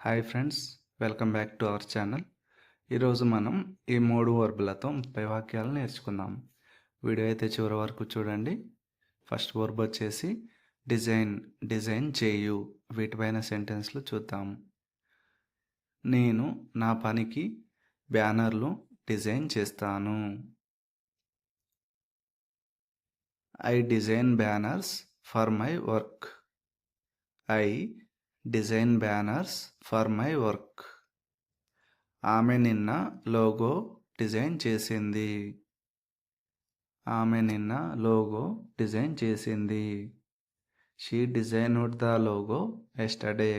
Hi friends, welcome back to our channel. ఈరోజు మనం ఈ 3 వర్బులతో 30 వాక్యాలు నేర్చుకుందాం. వీడియో అయితే చివరి వరకు చూడండి. ఫస్ట్ వర్బ్ వచ్చేసి డిజైన్ చేయు. వీటిపైన సెంటెన్స్లు చూద్దాం. నేను నా పనికి బ్యానర్లు డిజైన్ చేస్తాను. I design banners for my work. I design banners for my work. ఆమె నిన్న లోగో డిజైన్ చేసింది. ఆమె నిన్న లోగో డిజైన్ చేసింది. She designed the logo yesterday.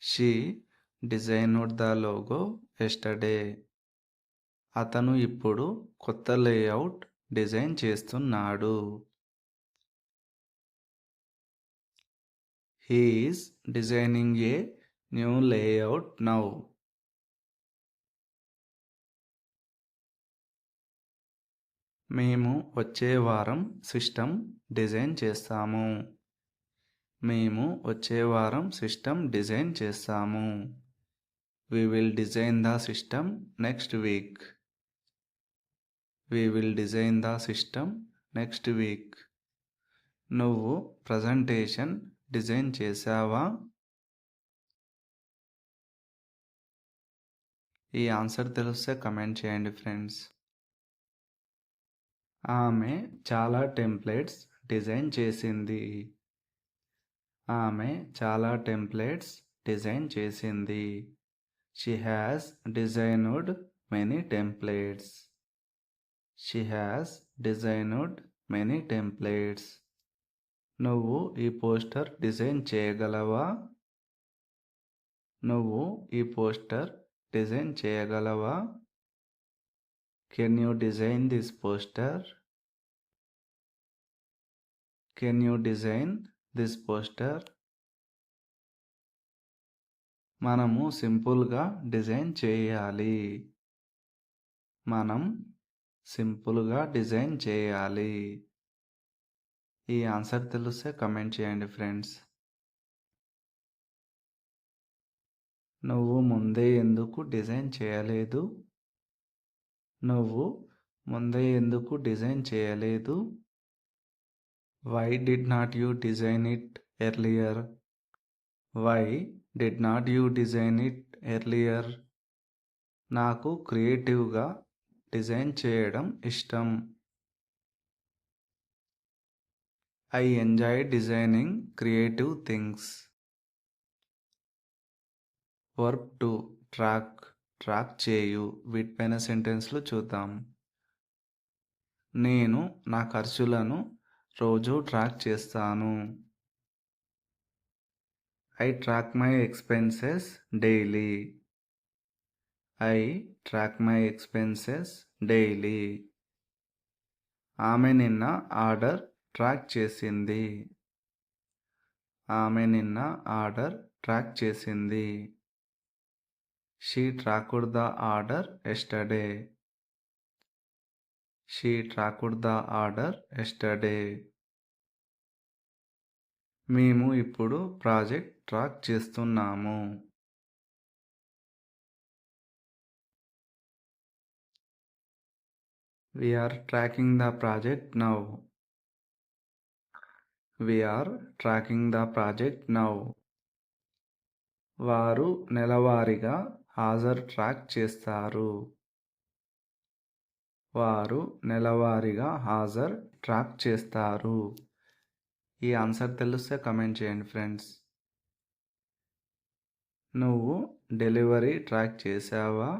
She designed the logo yesterday. అతను ఇప్పుడు కొత్త లేఅవుట్ డిజైన్ చేస్తున్నాడు. He is designing a new layout now. మేము వచ్చే వారం సిస్టమ్ డిజైన్ చేస్తాము. మేము వచ్చే వారం సిస్టమ్ డిజైన్ చేస్తాము. We will design the system next week. We will design the system next week. నువ్వు ప్రజెంటేషన్ డిజైన్ చేసావా? ఈ ఆన్సర్ తెలిస్తే కమెంట్ చేయండి ఫ్రెండ్స్. ఆమె చాలా టెంప్లెట్స్ డిజైన్ చేసింది. ఆమె చాలా టెంప్లెట్స్ డిజైన్ చేసింది. She has designed many templates. She has designed many templates. నువ్వు ఈ పోస్టర్ డిజైన్ చేయగలవా? నువ్వు ఈ పోస్టర్ డిజైన్ చేయగలవా? Can you design this poster? Can you design this poster? మనము సింపుల్గా డిజైన్ చేయాలి. మనం సింపుల్గా డిజైన్ చేయాలి. ఈ ఆన్సర్ తెలిస్తే కమెంట్ చేయండి ఫ్రెండ్స్. నువ్వు ముందే ఎందుకు డిజైన్ చేయలేదు? నువ్వు ముందే ఎందుకు డిజైన్ చేయలేదు? Why did not you design it earlier? Why did not you design it earlier? నాకు క్రియేటివ్గా డిజైన్ చేయడం ఇష్టం. I enjoy designing creative things. Verb 2 track చేయు. వీటిపైన సెంటెన్స్లు చూద్దాం. నేను నా ఖర్చులను రోజు ట్రాక్ చేస్తాను. I track my expenses daily. I track my expenses daily. ఆమె నిన్న ఆర్డర్ ట్రాక్ చేసింది. ఆమె నిన్న ఆర్డర్ ట్రాక్ చేసింది. She tracked the order yesterday. She tracked the order yesterday. మేము ఇప్పుడు ప్రాజెక్ట్ ట్రాక్ చేస్తున్నాము. We are tracking the project now. We are tracking the project now. వారు నెలవారీగా హాజరు ట్రాక్ చేస్తారు. వారు నెలవారీగా హాజరు ట్రాక్ చేస్తారు. ఈ ఆన్సర్ తెలిస్తే కమెంట్ చేయండి ఫ్రెండ్స్. నువ్వు డెలివరీ ట్రాక్ చేసావా?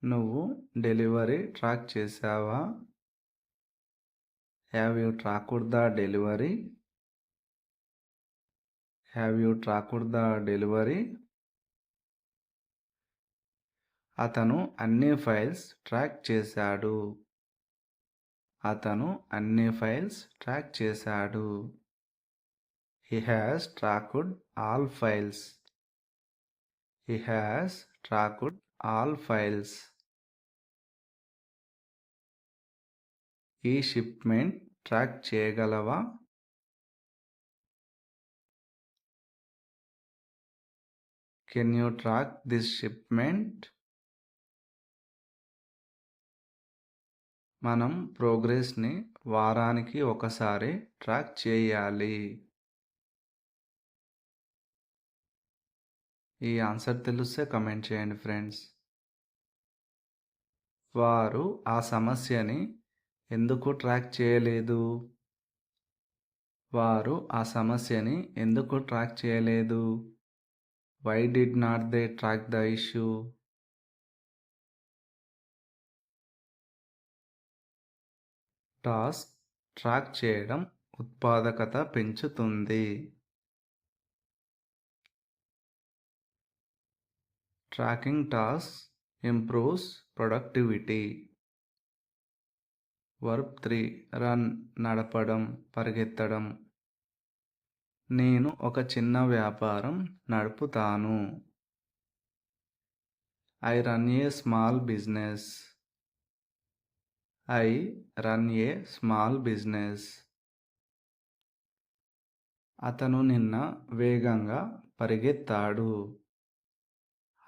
నువ్వు డెలివరీ ట్రాక్ చేసావా? Have you tracked the delivery? Have you tracked the delivery? అతను అన్ని ఫైల్స్ ట్రాక్ చేశాడు. అతను అన్ని ఫైల్స్ ట్రాక్ చేశాడు. He has tracked all files. He has tracked all files. ఈ షిప్మెంట్ ట్రాక్ చేయగలవా? Can you track this shipment? మనం ప్రోగ్రెస్ని వారానికి ఒకసారి ట్రాక్ చేయాలి. ఈ ఆన్సర్ తెలిస్తే కమెంట్ చేయండి ఫ్రెండ్స్. వారు ఆ సమస్యని ఎందుకు ట్రాక్ చేయలేదు? వారు ఆ సమస్యని ఎందుకు ట్రాక్ చేయలేదు? Why did not they track the issue? Task track చేయడం ఉత్పాదకత పెంచుతుంది. Tracking task improves productivity. Verb 3 run నడపడం, పరిగెత్తడం. నేను ఒక చిన్న వ్యాపారం నడుపుతాను. I run a small business. I run a small business. అతను నిన్న వేగంగా పరిగెత్తాడు.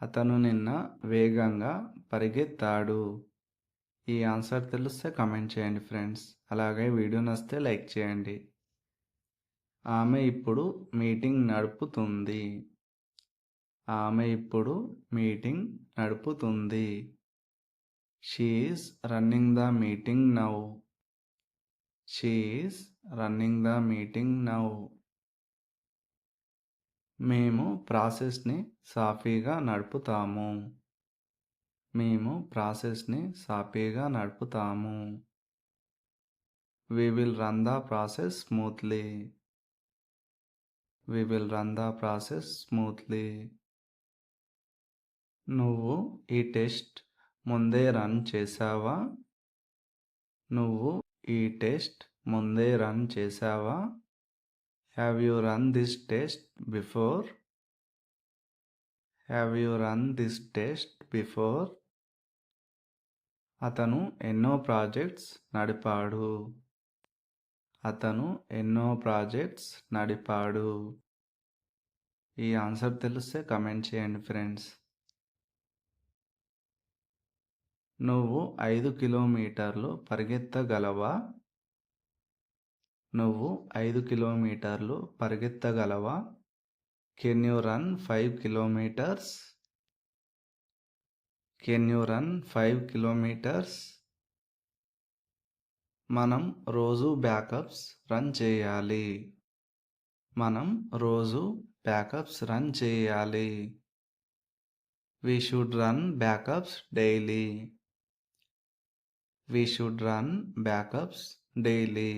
అతను నిన్న వేగంగా పరిగెత్తాడు. ఈ ఆన్సర్ తెలిస్తే కమెంట్ చేయండి ఫ్రెండ్స్. అలాగే వీడియో నచ్చితే లైక్ చేయండి. ఆమె ఇప్పుడు మీటింగ్ నడుపుతుంది. ఆమె ఇప్పుడు మీటింగ్ నడుపుతుంది. She is running the meeting now. She is running the meeting now. మేము ప్రాసెస్ని సాఫీగా నడుపుతాము. మేము ప్రాసెస్ని సాఫీగా నడుపుతాము. We will run the process smoothly. We will run the process smoothly. నువ్వు ఈ టెస్ట్ ముందే రన్ చేసావా? నువ్వు ఈ టెస్ట్ ముందే రన్ చేసావా? Have you run this test before? Have you run this test before? అతను ఎన్నో ప్రాజెక్ట్స్ నడిపాడు. అతను ఎన్నో ప్రాజెక్ట్స్ నడిపాడు. ఈ ఆన్సర్ తెలిస్తే కమెంట్ చేయండి ఫ్రెండ్స్. నువ్వు 5 కిలోమీటర్లు పరిగెత్తగలవా? నువ్వు 5 కిలోమీటర్లు పరిగెత్తగలవా? Can you run 5 kilometres? Can you run 5 kilometres? మనం రోజు బ్యాకప్స్ రన్ చేయాలి. మనం రోజు బ్యాకప్స్ రన్ చేయాలి. We should run backups daily. We should run backups daily.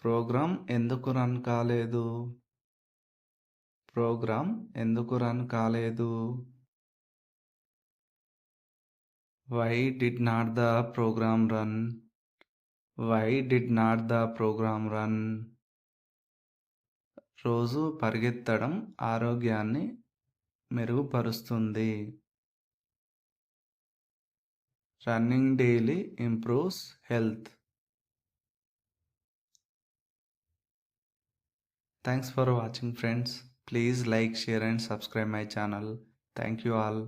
Program ఎందుకు రన్ కాలేదు? ప్రోగ్రామ్ ఎందుకు రన్ కాలేదు? Why did not the program run? Why did not the program run? రోజు పరిగెత్తడం ఆరోగ్యాన్ని మెరుగుపరుస్తుంది. Running daily improves health. Thanks for watching friends. Please like, share and subscribe my channel. Thank you all.